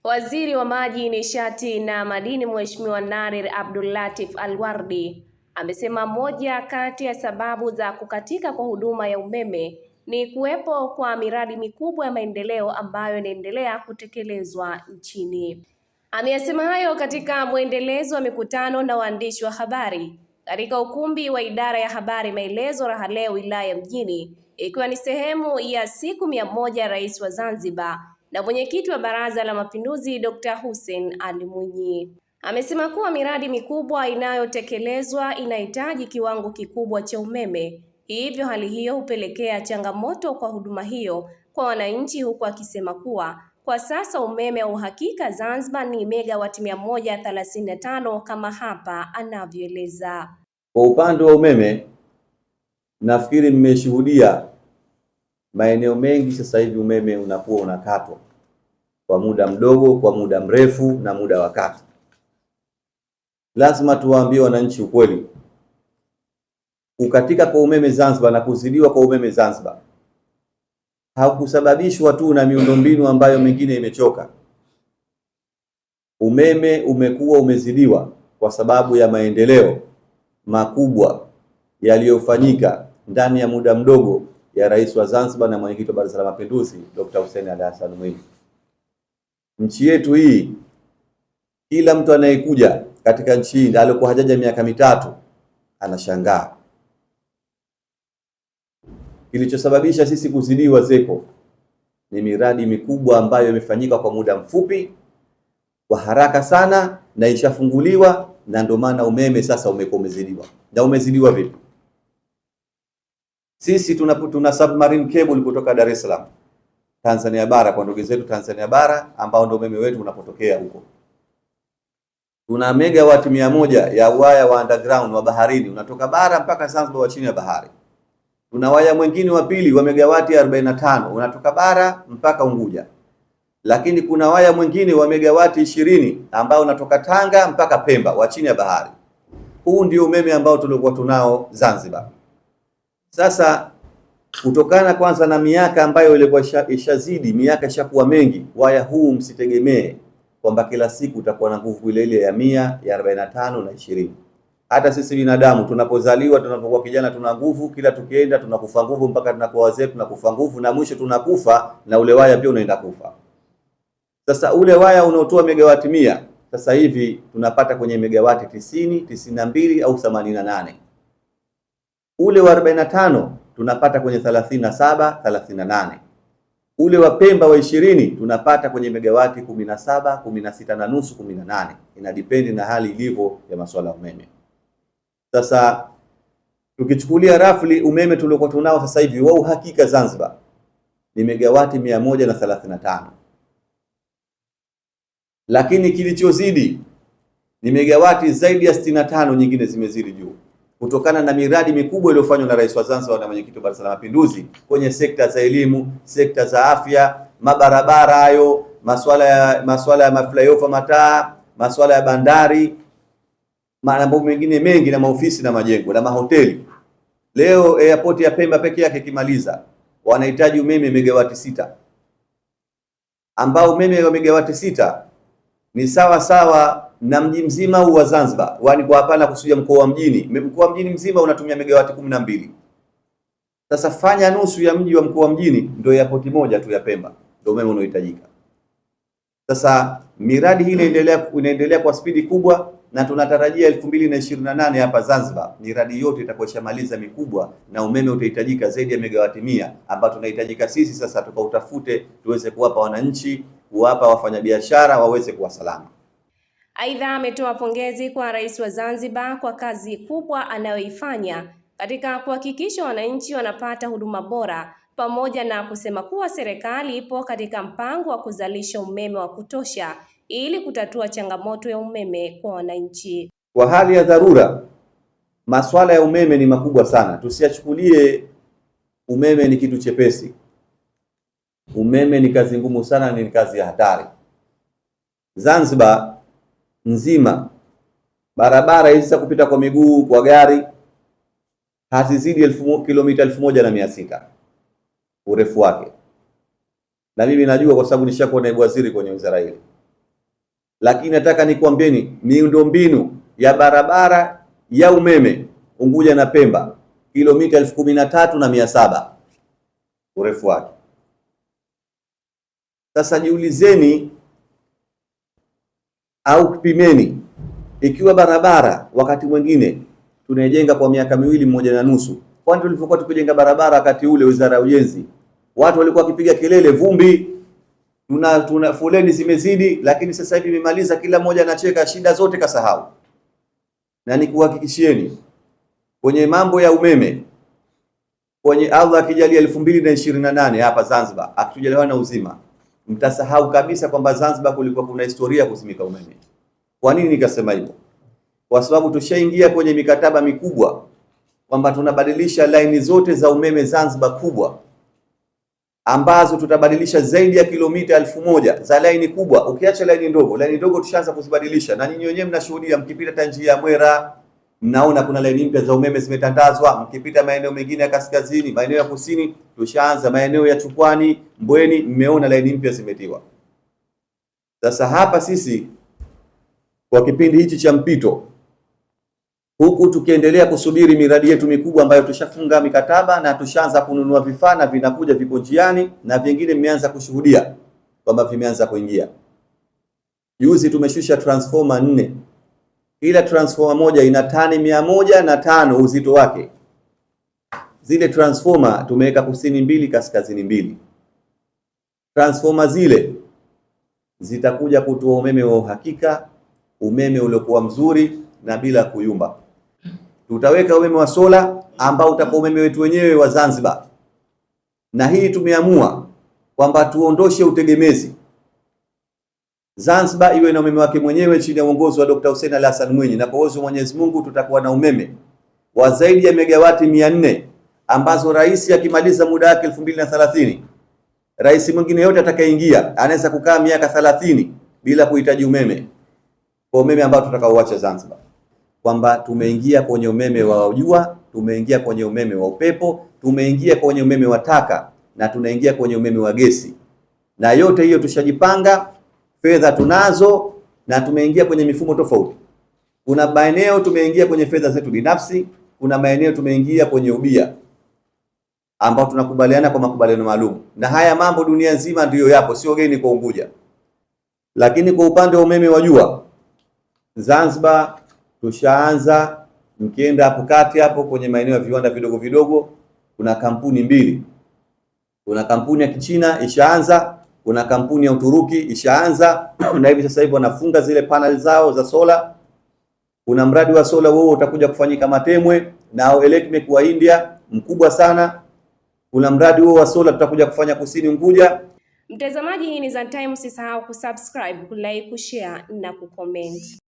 Waziri wa Maji, Nishati na Madini Mheshimiwa Nadir Abdulatif Alwardi amesema moja kati ya sababu za kukatika kwa huduma ya umeme ni kuwepo kwa miradi mikubwa ya maendeleo ambayo inaendelea kutekelezwa nchini. Ameyasema hayo katika mwendelezo wa mikutano na waandishi wa habari katika ukumbi wa idara ya habari Maelezo Raha Leo wilaya Mjini, ikiwa ni sehemu ya siku 100 Rais wa Zanzibar na mwenyekiti wa Baraza la Mapinduzi Dr. Hussein Ali Mwinyi. Amesema kuwa miradi mikubwa inayotekelezwa inahitaji kiwango kikubwa cha umeme, hivyo hali hiyo hupelekea changamoto kwa huduma hiyo kwa wananchi, huku akisema kuwa kwa sasa umeme wa uhakika Zanzibar ni megawati 135 kama hapa anavyoeleza. Kwa upande wa umeme, nafikiri mmeshuhudia maeneo mengi sasa hivi umeme unakuwa unakatwa kwa muda mdogo, kwa muda mrefu na muda wa kati. Lazima tuwaambie wananchi ukweli. Kukatika kwa umeme Zanzibar na kuzidiwa kwa umeme Zanzibar haukusababishwa tu na miundombinu ambayo mengine imechoka. Umeme umekuwa umezidiwa kwa sababu ya maendeleo makubwa yaliyofanyika ndani ya muda mdogo ya Rais wa Zanzibar na mwenyekiti wa Baraza la Mapinduzi Dr. Hussein Ali Hassan Mwinyi. Nchi yetu hii, kila mtu anayekuja katika nchi hii alikuwa hajaja miaka mitatu anashangaa. Kilichosababisha sisi kuzidiwa ZECO ni miradi mikubwa ambayo imefanyika kwa muda mfupi, kwa haraka sana, na ishafunguliwa, na ndio maana umeme sasa umekuwa umezidiwa. Na umezidiwa vipi? Sisi tuna submarine cable kutoka Dar es Salaam Tanzania bara kwa ndugu zetu Tanzania bara ambao ndio umeme wetu unapotokea huko. Tuna megawati 100 ya waya wa underground wa baharini unatoka bara mpaka Zanzibar wa chini ya bahari. Tuna waya mwingine wa pili wa megawati 45 unatoka bara mpaka Unguja. Lakini kuna waya mwingine wa megawati 20 ambao unatoka Tanga mpaka Pemba wa chini ya bahari. Huu ndio umeme ambao tulikuwa tunao Zanzibar. Sasa kutokana kwanza na miaka ambayo ilikuwa ishazidi, miaka ishakuwa mengi, waya huu msitegemee kwamba kila siku utakuwa na nguvu ile ile ya 100, ya 45 na 20. Hata sisi binadamu tunapozaliwa, tunapokuwa kijana tuna nguvu, kila tukienda tunakufa nguvu, mpaka tunakuwa wazee tunakufa nguvu, na mwisho tunakufa na ule waya pia unaenda kufa. Sasa ule waya unaotoa megawati 100 sasa hivi tunapata kwenye megawati 90, 92 au 88. Ule wa 45 tunapata kwenye 37, 38. Ule wa Pemba wa 20 tunapata kwenye megawati 17, 16 na nusu, 18. Inadependi na hali ilivyo ya masuala ya umeme. Sasa tukichukulia rafli umeme tuliokuwa tunao sasa hivi wa uhakika Zanzibar ni megawati 135. Lakini kilichozidi ni megawati zaidi ya 65 nyingine zimezidi juu, kutokana na miradi mikubwa iliyofanywa na Rais wa Zanzibar na mwenyekiti wa Baraza la Mapinduzi kwenye sekta za elimu, sekta za afya, mabarabara hayo, masuala ya maflyover mataa, masuala ya bandari, mambo mengine mengi, na maofisi na majengo na mahoteli. Leo airport ya Pemba peke yake kimaliza wanahitaji umeme megawati 6, ambao umeme wa megawati 6 ni sawa sawa na mji mzima huu wa Zanzibar. Wani kwa hapana kusudia mkoa wa mjini. Mkoa wa mjini mzima unatumia megawati 12. Sasa fanya nusu ya mji wa mkoa wa mjini ndio airport moja tu ya Pemba ndio umeme unaohitajika. Sasa miradi hii inaendelea kwa spidi kubwa, na tunatarajia 2028 hapa Zanzibar miradi yote itakuwa ishamaliza mikubwa, na umeme utahitajika zaidi ya megawati 100 ambao tunahitajika sisi sasa tukautafute tuweze kuwapa wananchi, kuwapa wafanyabiashara waweze kuwa salama. Aidha, ametoa pongezi kwa Rais wa Zanzibar kwa kazi kubwa anayoifanya katika kuhakikisha wananchi wanapata huduma bora, pamoja na kusema kuwa serikali ipo katika mpango wa kuzalisha umeme wa kutosha ili kutatua changamoto ya umeme kwa wananchi. Kwa hali ya dharura, masuala ya umeme ni makubwa sana. Tusiachukulie umeme ni kitu chepesi. Umeme ni kazi ngumu sana, ni kazi ya hatari. Zanzibar nzima barabara hizi za kupita kwa miguu, kwa gari hazizidi kilomita 1600 urefu wake. Na mimi najua kwa sababu nishakuwa naibu waziri kwenye wizara hili. lakini nataka nikwambieni miundombinu ya barabara ya umeme Unguja na Pemba kilomita 13,700 urefu wake. Sasa jiulizeni au kipimeni, ikiwa barabara wakati mwingine tunajenga kwa miaka 2.5, kwani tulivyokuwa tukijenga barabara wakati ule Wizara ya Ujenzi, watu walikuwa wakipiga kelele vumbi, tuna foleni zimezidi, lakini sasa hivi imemaliza, kila mmoja anacheka, shida zote kasahau. Na nikuhakikishieni kwenye mambo ya umeme, kwenye Allah akijalia 2028 hapa Zanzibar, akitujaliwa na uzima, mtasahau kabisa kwamba Zanzibar kulikuwa kuna historia kuzimika umeme. Kwa nini nikasema hivyo? Kwa sababu tushaingia kwenye mikataba mikubwa kwamba tunabadilisha laini zote za umeme Zanzibar kubwa, ambazo tutabadilisha zaidi ya kilomita 1000 za laini kubwa. Ukiacha laini ndogo tushaanza kuzibadilisha, na nyinyi wenyewe mnashuhudia, mkipita njia ya Mwera mnaona kuna laini mpya za umeme zimetandazwa, mkipita maeneo mengine ya kaskazini, maeneo ya kusini, tushaanza maeneo ya Chukwani, Mbweni, mmeona laini mpya zimetiwa. Sasa hapa sisi kwa kipindi hichi cha mpito, huku tukiendelea kusubiri miradi yetu mikubwa ambayo tushafunga mikataba na tushaanza kununua vifaa na vinakuja, viko njiani, na vingine mmeanza kushuhudia kwamba vimeanza kuingia. Juzi tumeshusha transformer 4. Kila transformer moja ina tani 105 uzito wake. Zile transformer tumeweka kusini 2, kaskazini 2. Transformer zile zitakuja kutoa umeme wa uhakika, umeme uliokuwa mzuri na bila kuyumba. Tutaweka umeme wa sola ambao utakuwa umeme wetu wenyewe wa Zanzibar. Na hii tumeamua kwamba tuondoshe utegemezi. Zanzibar iwe na umeme wake mwenyewe chini ya uongozi wa Dr. Hussein Ali Hassan Mwinyi, na kwa uwezo wa Mwenyezi Mungu tutakuwa na umeme wa zaidi ya megawati 400 ambazo rais akimaliza muda wake 2030, rais mwingine yote atakayeingia anaweza kukaa miaka 30 bila kuhitaji umeme, kwa umeme ambao tutakaoacha Zanzibar. Kwamba tumeingia kwenye umeme wa jua, tumeingia kwenye umeme wa upepo, tumeingia kwenye umeme wa taka, na tunaingia kwenye umeme wa gesi. Na yote hiyo tushajipanga, fedha tunazo, na tumeingia kwenye mifumo tofauti. Kuna maeneo tumeingia kwenye fedha zetu binafsi, kuna maeneo tumeingia kwenye ubia ambao tunakubaliana kwa makubaliano maalum. Na haya mambo dunia nzima ndiyo yapo, sio geni kwa Unguja. Lakini kwa upande wa umeme wa jua, Zanzibar tushaanza. Mkienda hapo kati hapo kwenye maeneo ya viwanda vidogo vidogo, kuna kampuni 2. Kuna kampuni ya Kichina ishaanza, kuna kampuni ya Uturuki ishaanza na hivi sasa hivi wanafunga zile panel zao za sola. Kuna mradi wa sola huo utakuja kufanyika Matemwe na Elecmec wa India mkubwa sana. Kuna mradi huo wa sola tutakuja kufanya kusini Unguja. Mtazamaji, hii ni Zantime, usisahau kusubscribe, kulike, kushare na kucomment.